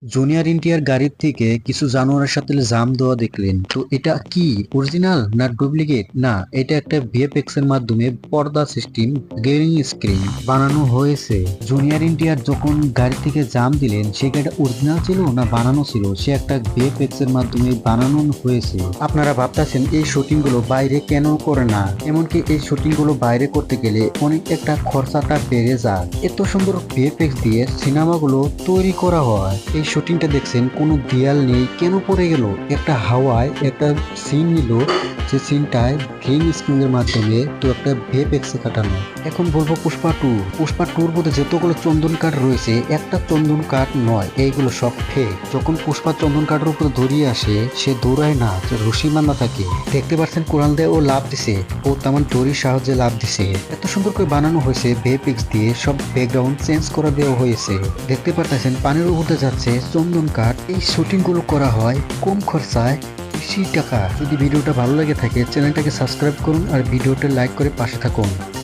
Junior NTR গাড়ির থেকে কিছু জানোয়ারের সাথে জাম দেওয়া দেখলেন তো এটা কি অরিজিনাল না ডুপ্লিকেট? না, এটা একটা ভিএফএক্স এর মাধ্যমে পর্দা সিস্টেম গেমিং স্ক্রিন বানানো হয়েছে। জুনিয়র এনটিআর যখন গাড়ি থেকে জাম দিলেন সে গাড়িটা অরিজিনাল ছিল না বানানো ছিল, সে একটা ভিএফএক্স এর মাধ্যমে বানানো হয়েছে। আপনারা ভাবতেছেন এই শুটিং গুলো বাইরে কেন করে না, এমনকি এই শুটিং গুলো বাইরে করতে গেলে অনেক একটা খরচাটা বেড়ে যায়। এত সুন্দর ভিএফএক্স দিয়ে সিনেমাগুলো তৈরি করা হয়। এই শুটিংটা দেখছেন কোনো দেয়াল নেই, কেন পড়ে গেল? একটা হাওয়ায় একটা সিন নিল, যে সিনটায় গ্রিন স্ক্রিনের মাধ্যমে তো একটা ভিএফএক্সে কাটানো। এখন বলবো পুষ্পা টুর মধ্যে যতগুলো চন্দন কাঠ রয়েছে একটা চন্দন কাঠ নয়, এইগুলো সব ফেক। যখন পুষ্পা চন্দন কাঠের উপর দৌড়িয়ে আসে সে দৌড়ায় না, যে রশি বাঁধা থাকে। দেখতে পাচ্ছেন কোরআন দিয়ে ও লাভ দিছে, ও তেমন দড়ির সাহায্যে লাভ দিছে। এত সুন্দর করে বানানো হয়েছে, ভিএফএক্স দিয়ে সব ব্যাকগ্রাউন্ড চেঞ্জ করে দেওয়া হয়েছে। দেখতে পাচ্ছেন পানির উপরে যাচ্ছে চন্দন কাঠ। এই শুটিং গুলো করা হয় কম খরচায় বেশি টাকা। যদি ভিডিওটা ভালো লাগে থাকে চ্যানেলটাকে সাবস্ক্রাইব করুন আর ভিডিওটা লাইক করে পাশে থাকুন।